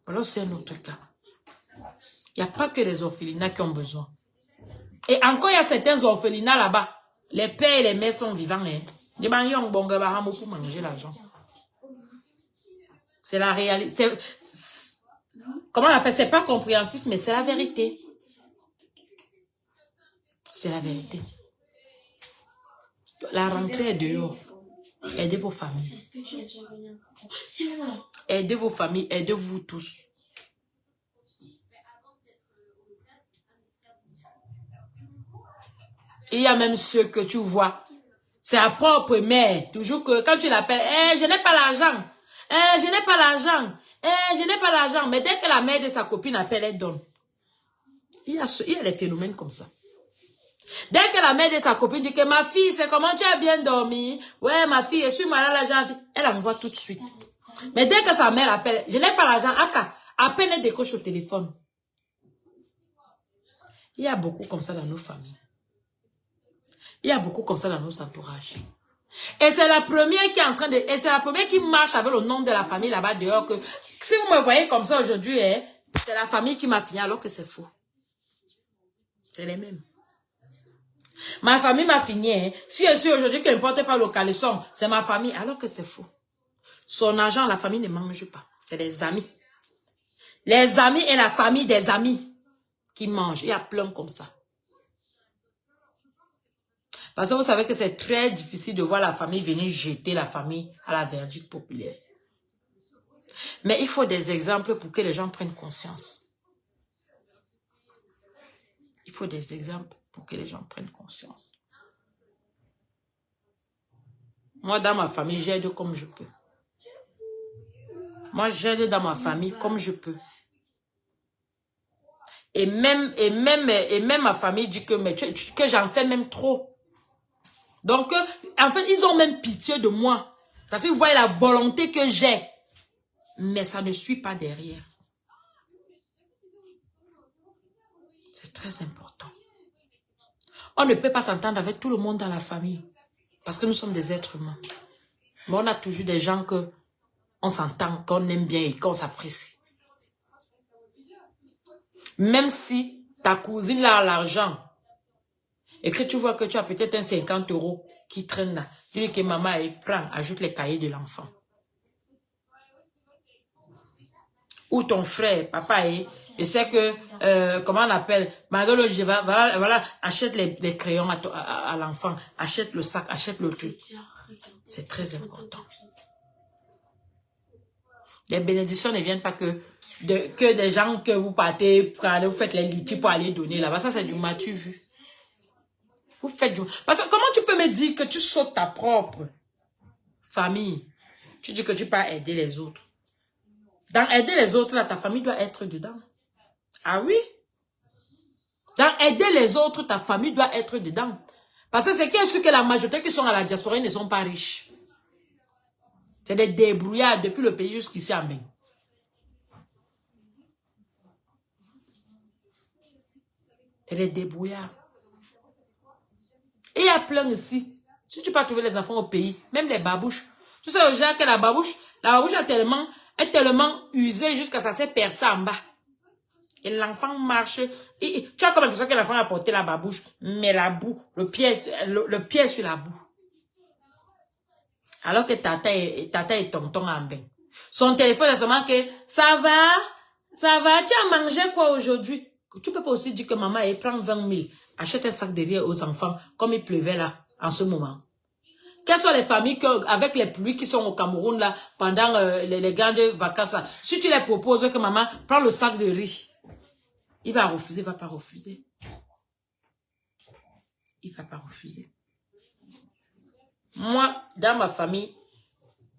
Alors c'est un autre cas. Il n'y a pas que les orphelinats qui ont besoin. Et encore, il y a certains orphelinats là-bas. Les pères et les mères sont vivants. Hein. Pour manger l'argent. C'est la réalité. Comment on appelle? C'est pas compréhensif, mais c'est la vérité. C'est la vérité. La rentrée est dehors. Aidez vos familles. Aidez vos familles, aidez-vous tous. Il y a même ceux que tu vois. C'est à propre mère. Toujours que quand tu l'appelles, je n'ai pas l'argent. Je n'ai pas l'argent. Je n'ai pas l'argent. Mais dès que la mère de sa copine appelle, elle donne. Il y a des phénomènes comme ça. Dès que la mère de sa copine dit que ma fille, c'est comment tu as bien dormi? Ouais, ma fille, je suis malade, l'argent. Elle envoie tout de suite. Mais dès que sa mère appelle, je n'ai pas l'argent, à peine elle décroche au téléphone. Il y a beaucoup comme ça dans nos familles. Il y a beaucoup comme ça dans nos entourages. Et c'est la première qui est en train de... Et c'est la première qui marche avec le nom de la famille là-bas dehors. Que, si vous me voyez comme ça aujourd'hui, c'est la famille qui m'a fini alors que c'est faux. C'est les mêmes. Ma famille m'a fini. Si je suis aujourd'hui qui ne porte pas le caleçon, c'est ma famille alors que c'est faux. Son argent, la famille ne mange pas. C'est les amis. Les amis et la famille des amis qui mangent. Il y a plein comme ça. Parce que vous savez que c'est très difficile de voir la famille venir jeter la famille à la verdict populaire. Mais il faut des exemples pour que les gens prennent conscience. Il faut des exemples pour que les gens prennent conscience. Moi, dans ma famille, j'aide comme je peux. Moi, j'aide dans ma famille comme je peux. Et même ma famille dit que j'en fais même trop. Donc, en fait, ils ont même pitié de moi. Parce que vous voyez la volonté que j'ai. Mais ça ne suit pas derrière. C'est très important. On ne peut pas s'entendre avec tout le monde dans la famille. Parce que nous sommes des êtres humains. Mais on a toujours des gens que on s'entend, qu'on aime bien et qu'on s'apprécie. Même si ta cousine a l'argent et que tu vois que tu as peut-être un 50 € qui traîne là, tu dis que maman, prend, ajoute les cahiers de l'enfant. Ou ton frère, papa, je sais que, comment on appelle, voilà, achète les crayons à l'enfant, achète le sac, achète le truc. C'est très important. Les bénédictions ne viennent pas que des gens que vous partez, vous faites les litiges pour aller donner là-bas. Ça, c'est du matu vu. Vous faites du... Parce que comment tu peux me dire que tu sautes ta propre famille? Tu dis que tu peux aider les autres. Dans aider les autres, là, ta famille doit être dedans. Ah oui? Dans aider les autres, ta famille doit être dedans. Parce que c'est qu'il y a sûr que la majorité qui sont à la diaspora, ils ne sont pas riches. C'est des débrouillards depuis le pays jusqu'ici en main. C'est des débrouillards. Et il y a plein ici. Si tu peux trouver les enfants au pays, même les babouches. Tu sais déjà que la babouche est tellement usée jusqu'à ça s'est percé en bas. Et l'enfant marche. Tu as comme l'impression que l'enfant a porté la babouche, mais la boue, le pied sur la boue. Alors que tata et tonton en bain. Son téléphone est seulement que ça va, tu as mangé quoi aujourd'hui? Tu peux pas aussi dire que maman, elle prend 20 000, achète un sac de riz aux enfants, comme il pleuvait là, en ce moment. Quelles sont les familles avec les pluies qui sont au Cameroun là, pendant les grandes vacances là, si tu les proposes que maman prend le sac de riz, il va refuser, il va pas refuser. Il va pas refuser. Moi, dans ma famille,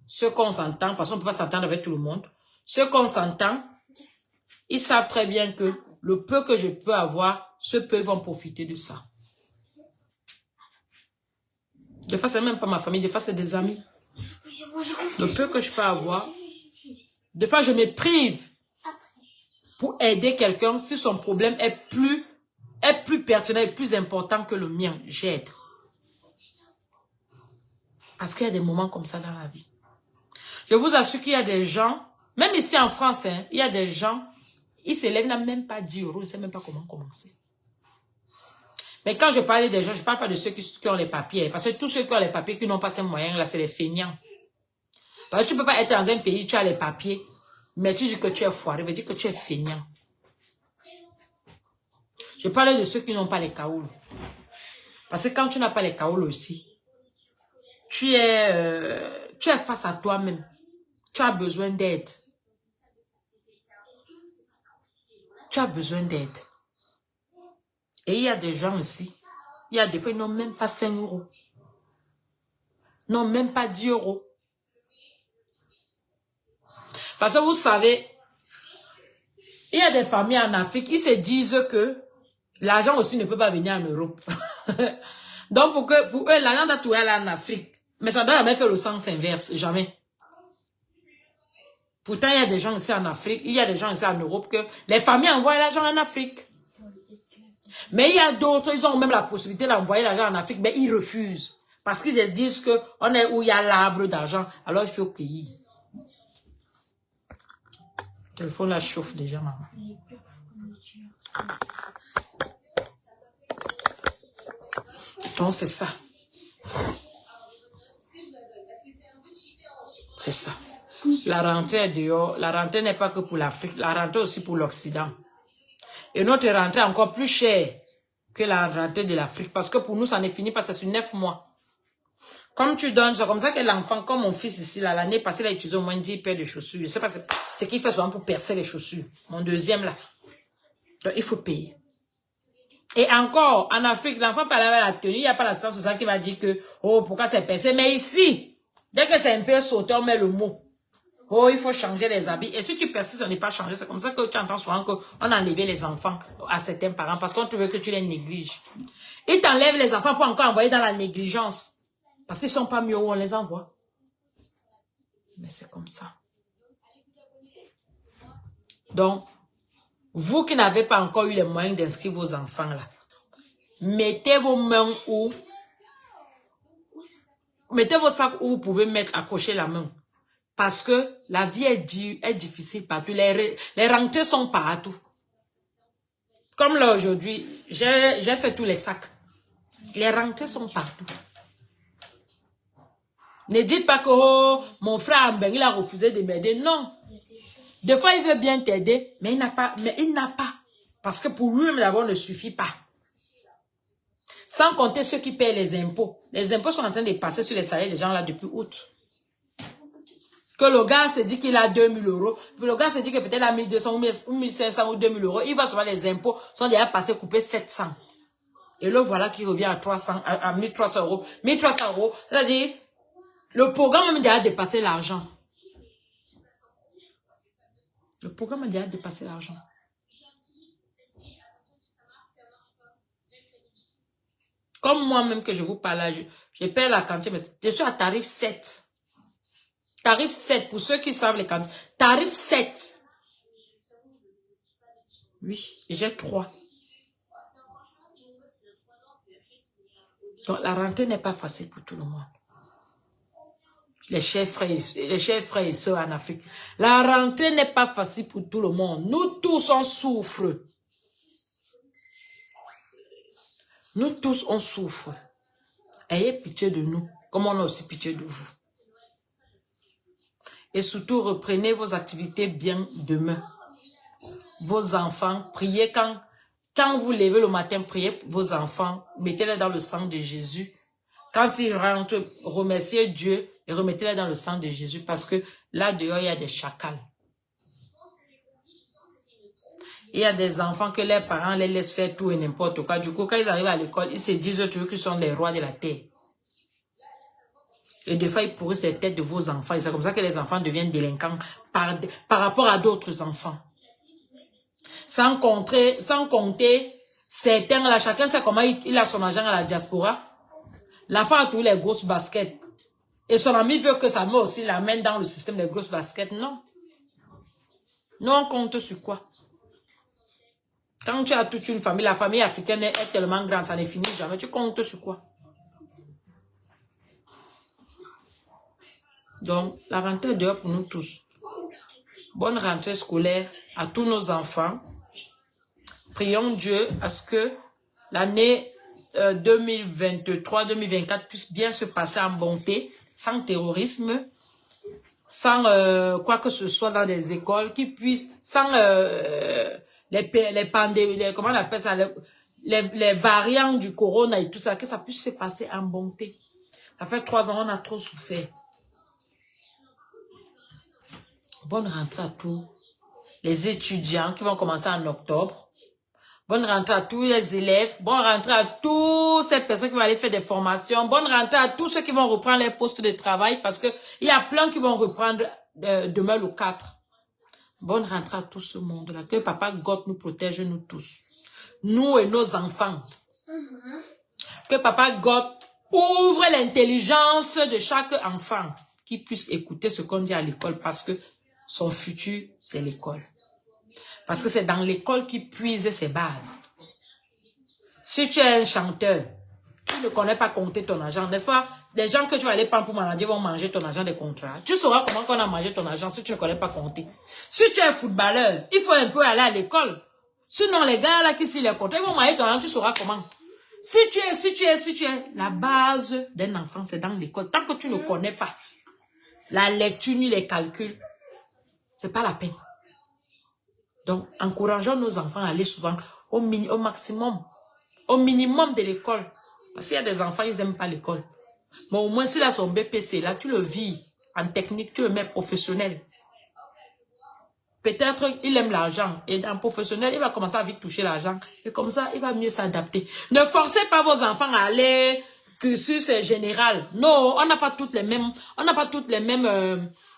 ceux qu'on s'entend, parce qu'on ne peut pas s'entendre avec tout le monde, ceux qu'on s'entend, ils savent très bien que le peu que je peux avoir, ceux peu vont profiter de ça. Des fois, c'est même pas ma famille, des fois, c'est des amis. Le peu que je peux avoir, des fois, je me prive pour aider quelqu'un si son problème est plus pertinent et plus important que le mien. J'aide. Parce qu'il y a des moments comme ça dans la vie. Je vous assure qu'il y a des gens, même ici en France, hein, il y a des gens, ils se lèvent, n'ont même pas 10 €, ils ne savent même pas comment commencer. Mais quand je parle des gens, je ne parle pas de ceux qui ont les papiers. Parce que tous ceux qui ont les papiers, qui n'ont pas ces moyens-là, c'est les feignants. Parce que tu ne peux pas être dans un pays, tu as les papiers, mais tu dis que tu es foiré, veut dire que tu es feignant. Je parle de ceux qui n'ont pas les caoules. Parce que quand tu n'as pas les caoules aussi, tu es face à toi-même. Tu as besoin d'aide. Tu as besoin d'aide. Et il y a des gens ici, il y a des fois, ils n'ont même pas 5 €. Non, même pas 10 €. Parce que vous savez, il y a des familles en Afrique, ils se disent que l'argent aussi ne peut pas venir en Europe. Donc, pour eux, l'argent doit tout aller en Afrique. Mais ça ne doit jamais faire le sens inverse, jamais. Pourtant, il y a des gens ici en Afrique, il y a des gens ici en Europe que les familles envoient l'argent en Afrique. Mais il y a d'autres, ils ont même la possibilité d'envoyer l'argent en Afrique, mais ils refusent. Parce qu'ils se disent qu'on est où il y a l'arbre d'argent, alors il faut cueillir. Le téléphone la chauffe déjà, maman. Donc c'est ça. C'est ça. La rentrée est dehors. La rentrée n'est pas que pour l'Afrique, la rentrée aussi pour l'Occident. Et notre rentrée est encore plus chère que la rentrée de l'Afrique. Parce que pour nous, ça n'est fini parce que c'est sur 9 mois. Comme tu donnes, c'est comme ça que l'enfant, comme mon fils ici, l'année passée, il a utilisé au moins 10 paires de chaussures. Je sais pas ce qu'il fait souvent pour percer les chaussures. Mon deuxième là. Donc, il faut payer. Et encore, en Afrique, l'enfant parle avec la tenue, il n'y a pas l'assistance sociale qui va dire que, oh, pourquoi c'est percé. Mais ici, dès que c'est un peu sauté, on met le mot. Oh, il faut changer les habits. Et si tu persistes, ça n'est pas changé. C'est comme ça que tu entends souvent qu'on a enlevé les enfants à certains parents parce qu'on trouve que tu les négliges. Ils t'enlèvent les enfants pour encore envoyer dans la négligence. Parce qu'ils ne sont pas mieux où on les envoie. Mais c'est comme ça. Donc, vous qui n'avez pas encore eu les moyens d'inscrire vos enfants là, mettez vos mains où, mettez vos sacs où vous pouvez accrocher la main. Parce que la vie est difficile partout. Les rentrées sont partout. Comme là aujourd'hui, j'ai fait tous les sacs. Les rentrées sont partout. Ne dites pas que oh, mon frère Amber, il a refusé de m'aider. Non. Des fois, il veut bien t'aider, mais il n'a pas. Parce que pour lui-même, d'abord, ne suffit pas. Sans compter ceux qui paient les impôts. Les impôts sont en train de passer sur les salaires des gens là depuis août. Que le gars se dit qu'il a 2000 €. Puis le gars se dit que peut-être à 1200 ou 1500 ou 2000 €. Il va recevoir les impôts. Sont déjà passés couper 700. Et là, voilà qui revient à 300, à 1300 €. 1300 €. C'est-à-dire, le programme a déjà dépassé l'argent. Le programme a déjà dépassé l'argent. Comme moi-même que je vous parle là, je paie la quantité, mais je suis à tarif 7. Tarif 7, pour ceux qui savent les quantités. Tarif 7. Oui, j'ai 3. Donc, la rentrée n'est pas facile pour tout le monde. Les chers frères et sœurs en Afrique. La rentrée n'est pas facile pour tout le monde. Nous tous, on souffre. Nous tous, on souffre. Ayez pitié de nous, comme on a aussi pitié de vous. Et surtout, reprenez vos activités bien demain. Vos enfants, priez quand vous levez le matin, priez pour vos enfants, mettez-les dans le sang de Jésus. Quand ils rentrent, remerciez Dieu et remettez-les dans le sang de Jésus parce que là dehors, il y a des chacals. Il y a des enfants que leurs parents les laissent faire tout et n'importe quoi. Du coup, quand ils arrivent à l'école, ils se disent qu'ils sont les rois de la terre. Et des fois, ils pourrissent les têtes de vos enfants. Et c'est comme ça que les enfants deviennent délinquants par rapport à d'autres enfants. Sans compter certains, là, chacun sait comment il a son argent à la diaspora. L'enfant a tous les grosses baskets. Et son ami veut que sa mère aussi l'amène dans le système des grosses baskets. Non. Non, on compte sur quoi? Quand tu as toute une famille, la famille africaine est tellement grande, ça ne finit jamais. Tu comptes sur quoi? Donc, la rentrée est dehors pour nous tous. Bonne rentrée scolaire à tous nos enfants. Prions Dieu à ce que l'année 2023-2024 puisse bien se passer en bonté, sans terrorisme, sans quoi que ce soit dans les écoles, qui puisse, sans les pandémies, comment on appelle ça, les variants du corona et tout ça, que ça puisse se passer en bonté. Ça fait 3 ans, on a trop souffert. Bonne rentrée à tous les étudiants qui vont commencer en octobre. Bonne rentrée à tous les élèves. Bonne rentrée à toutes ces personnes qui vont aller faire des formations. Bonne rentrée à tous ceux qui vont reprendre les postes de travail parce que il y a plein qui vont reprendre demain le 4. Bonne rentrée à tout ce monde-là. Que Papa God nous protège, nous tous. Nous et nos enfants. Que Papa God ouvre l'intelligence de chaque enfant qui puisse écouter ce qu'on dit à l'école parce que son futur, c'est l'école. Parce que c'est dans l'école qu'il puise ses bases. Si tu es un chanteur, tu ne connais pas compter ton argent, n'est-ce pas? Les gens que tu vas aller prendre pour manager vont manger ton argent des contrats. Tu sauras comment on a mangé ton argent si tu ne connais pas compter. Si tu es un footballeur, il faut un peu aller à l'école. Sinon, les gars là qui signent les contrats, ils vont manger ton argent, tu sauras comment. Si tu es, la base d'un enfant, c'est dans l'école. Tant que tu ne connais pas la lecture ni les calculs, c'est pas la peine. Donc, encourageons nos enfants à aller souvent au maximum, au minimum de l'école. Parce qu'il y a des enfants, ils n'aiment pas l'école. Mais au moins, s'il a son BPC, là, tu le vis en technique, tu le mets professionnel. Peut-être il aime l'argent. Et en professionnel, il va commencer à vite toucher l'argent. Et comme ça, il va mieux s'adapter. Ne forcez pas vos enfants à aller cursus général. Non, on n'a pas toutes les mêmes,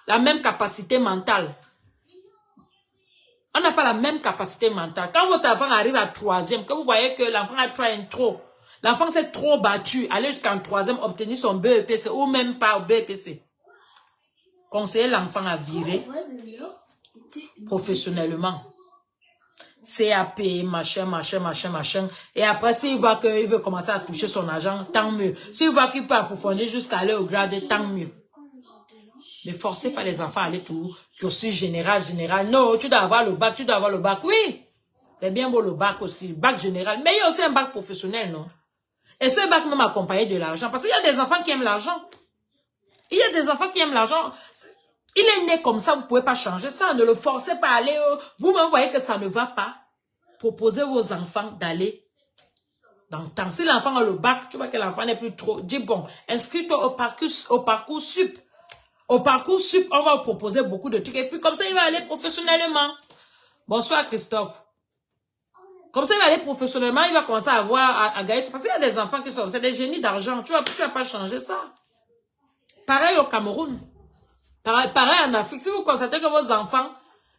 la même capacité mentale. On n'a pas la même capacité mentale. Quand votre enfant arrive à 3e, que vous voyez que l'enfant a trying trop, l'enfant s'est trop battu, aller jusqu'en 3e, obtenir son BEPC ou même pas au BEPC. Conseillez l'enfant à virer professionnellement. CAP, machin. Et après, s'il voit qu'il veut commencer à toucher son argent, tant mieux. S'il voit qu'il peut approfondir jusqu'à aller au grade, tant mieux. Ne forcez pas les enfants à aller tout cursus général. Non, tu dois avoir le bac, Oui, c'est bien beau le bac aussi, bac général. Mais il y a aussi un bac professionnel, non? Et ce bac même accompagné de l'argent. Parce qu'il y a des enfants qui aiment l'argent. Il y a des enfants qui aiment l'argent. Il est né comme ça, vous ne pouvez pas changer ça. Ne le forcez pas à aller. Vous-même voyez que ça ne va pas. Proposez aux enfants d'aller dans le temps. Si l'enfant a le bac, tu vois que l'enfant n'est plus trop. Dis bon, inscris-toi au parcours sup. Au parcours sup, on va vous proposer beaucoup de trucs. Et puis comme ça, il va aller professionnellement. Bonsoir Christophe. Comme ça, il va aller professionnellement, il va commencer à avoir, à gagner. Parce qu'il y a des enfants qui sont, c'est des génies d'argent. Tu vas pas changer ça. Pareil au Cameroun. Pareil en Afrique. Si vous constatez que vos enfants,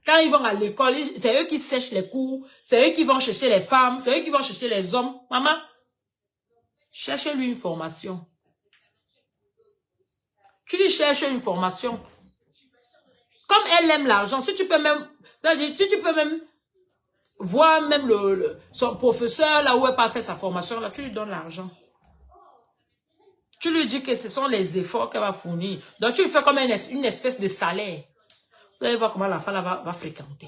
quand ils vont à l'école, c'est eux qui sèchent les cours, c'est eux qui vont chercher les femmes, c'est eux qui vont chercher les hommes. Maman, cherchez-lui une formation. Tu lui cherches une formation. elle aime l'argent. Si tu peux même, c'est-à-dire, si tu peux même voir même son professeur, là où elle n'a pas fait sa formation, là, tu lui donnes l'argent. Tu lui dis que ce sont les efforts qu'elle va fournir. Donc, tu lui fais comme une espèce de salaire. Vous allez voir comment la femme va fréquenter.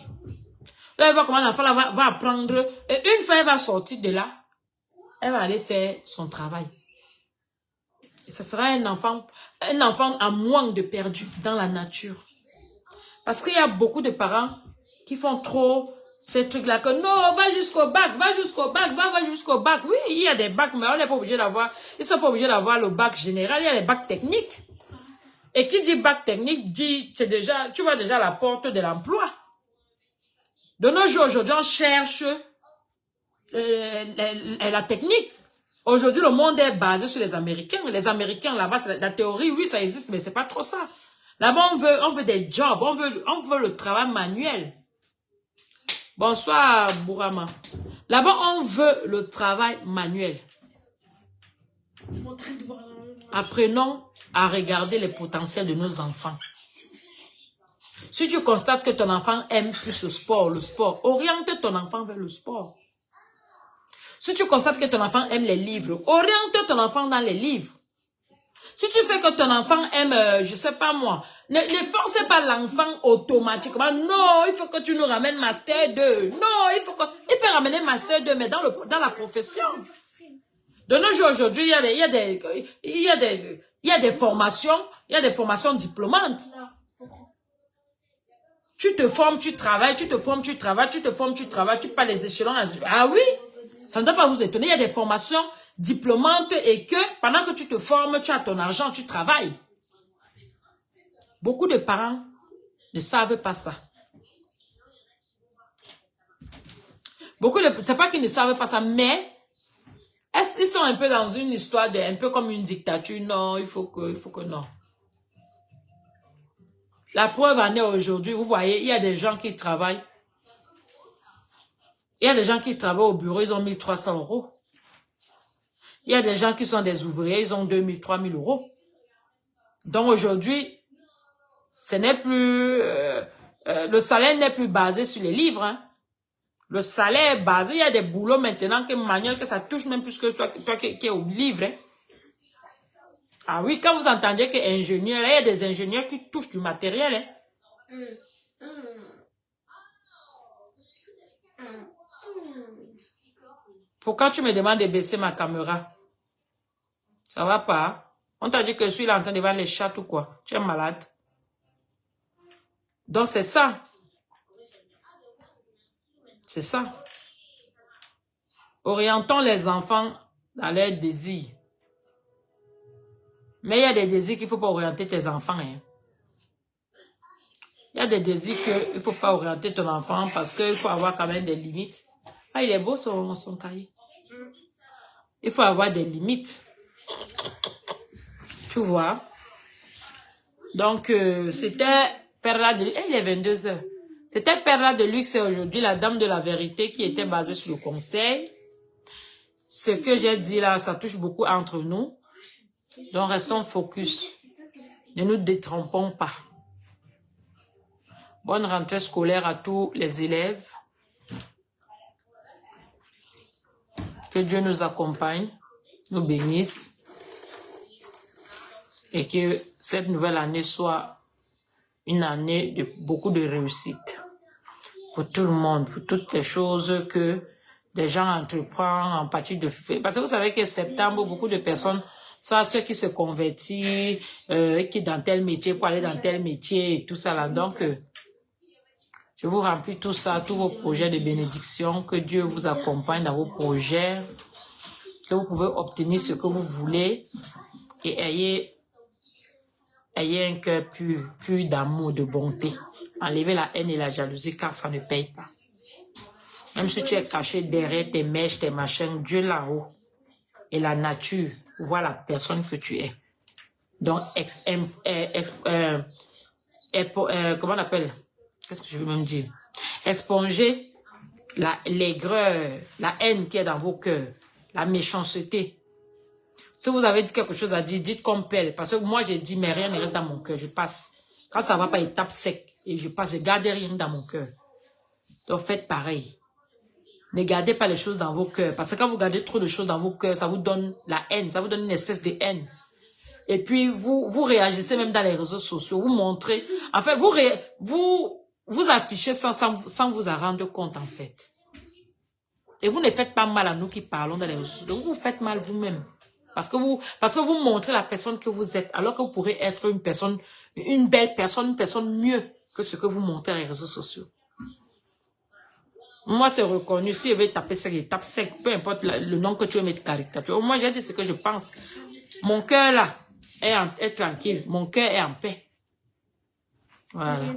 Vous allez voir comment la femme va apprendre. Et une fois elle va sortir de là, elle va aller faire son travail. Et ce sera un enfant en moins de perdu dans la nature. Parce qu'il y a beaucoup de parents qui font trop ces trucs-là, que non, va jusqu'au bac, va jusqu'au bac, va jusqu'au bac. Oui, il y a des bacs, mais on n'est pas obligé d'avoir, ils ne sont pas obligés d'avoir le bac général, il y a les bacs techniques. Et qui dit bac technique, dit, tu vois déjà la porte de l'emploi. De nos jours, aujourd'hui, on cherche la technique. Aujourd'hui, le monde est basé sur les Américains. Les Américains, là-bas, la théorie, oui, ça existe, mais c'est pas trop ça. Là-bas, on veut des jobs, on veut le travail manuel. Bonsoir, Bourama. Là-bas, on veut le travail manuel. Apprenons à regarder les potentiels de nos enfants. Si tu constates que ton enfant aime plus le sport, oriente ton enfant vers le sport. Si tu constates que ton enfant aime les livres, oriente ton enfant dans les livres. Si tu sais que ton enfant aime, je sais pas moi, ne forcez pas l'enfant automatiquement. Non, il faut que tu nous ramènes Master 2. Non, il peut ramener Master 2, mais dans la profession. De nos jours, aujourd'hui, il y a des formations diplômantes. Tu te formes, tu travailles, tu te formes, tu travailles, tu te formes, tu travailles, tu passes les échelons. Ah oui, ça ne doit pas vous étonner. Il y a des formations diplômantes et que pendant que tu te formes, tu as ton argent, tu travailles. Beaucoup de parents ne savent pas ça. C'est pas qu'ils ne savent pas ça, mais ils sont un peu dans une histoire un peu comme une dictature. Non, il faut que non. La preuve en est aujourd'hui, vous voyez, il y a des gens qui travaillent. Il y a des gens qui travaillent au bureau, ils ont 1300 €. Il y a des gens qui sont des ouvriers, ils ont 2000, 3000 €. Donc aujourd'hui, ce n'est plus, le salaire n'est plus basé sur les livres. Hein. Le salaire est basé, il y a des boulots maintenant que ça touche même plus que toi qui es au livre. Hein. Ah oui, quand vous entendez qu'ingénieur, il y a des ingénieurs qui touchent du matériel. Hein. Pourquoi tu me demandes de baisser ma caméra? Ça va pas? On t'a dit que je suis là en train de voir les chats ou quoi? Tu es malade? Donc c'est ça. C'est ça. Orientons les enfants dans leurs désirs. Mais il y a des désirs qu'il ne faut pas orienter tes enfants. Hein. Il y a des désirs qu'il ne faut pas orienter ton enfant parce qu'il faut avoir quand même des limites. Ah, il est beau son cahier. Il faut avoir des limites. Tu vois? Donc, c'était Perla de Luxe. Il est 22 h. C'était Perla de Luxe et aujourd'hui la dame de la vérité qui était basée sur le conseil. Ce que j'ai dit là, ça touche beaucoup entre nous. Donc, restons focus. Ne nous détrompons pas. Bonne rentrée scolaire à tous les élèves. Que Dieu nous accompagne, nous bénisse. Et que cette nouvelle année soit une année de beaucoup de réussite. Pour tout le monde, pour toutes les choses que des gens entreprennent en partie de... Parce que vous savez que septembre, beaucoup de personnes... Soit ceux qui se convertissent, qui dans tel métier, pour aller dans tel métier, et tout ça là. Donc, je vous remplis tout ça, tous vos projets de bénédiction, que Dieu vous accompagne dans vos projets, que vous pouvez obtenir ce que vous voulez, et ayez un cœur pur d'amour, de bonté. Enlevez la haine et la jalousie, car ça ne paye pas. Même si tu es caché derrière tes mèches, tes machins, Dieu là-haut, et la nature, vois la personne que tu es. Donc, comment on appelle? Qu'est-ce que je veux même dire? Expongez l'aigreur, la haine qui est dans vos cœurs, la méchanceté. Si vous avez quelque chose à dire, dites comme pelle. Parce que moi, j'ai dit, mais rien ne reste dans mon cœur. Je passe. Quand ça va pas, il tape sec. et je passe, je garde rien dans mon cœur. Donc faites pareil. Ne gardez pas les choses dans vos cœurs. Parce que quand vous gardez trop de choses dans vos cœurs, ça vous donne la haine. Ça vous donne une espèce de haine. Et puis, vous réagissez même dans les réseaux sociaux. Vous montrez. En fait, vous affichez sans vous en rendre compte, en fait. Et vous ne faites pas mal à nous qui parlons dans les réseaux sociaux. Vous faites mal vous-même. Parce que vous montrez la personne que vous êtes. Alors que vous pourrez être une personne, une belle personne, une personne mieux que ce que vous montrez dans les réseaux sociaux. Moi, c'est reconnu. Si je vais taper sec, je tape sec. Peu importe le nom que tu veux mettre caricature. Moi, j'ai dit ce que je pense. Mon cœur, là, est tranquille. Mon cœur est en paix. Voilà.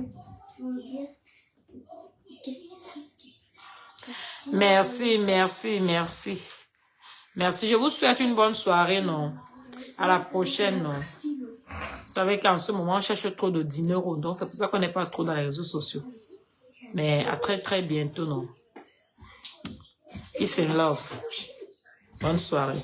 Merci, merci, merci. Merci. Je vous souhaite une bonne soirée, non? À la prochaine, non? Vous savez qu'en ce moment, on cherche trop de dinero. Donc, c'est pour ça qu'on n'est pas trop dans les réseaux sociaux. Mais à très, très bientôt, non? Peace and love. Bonne soirée.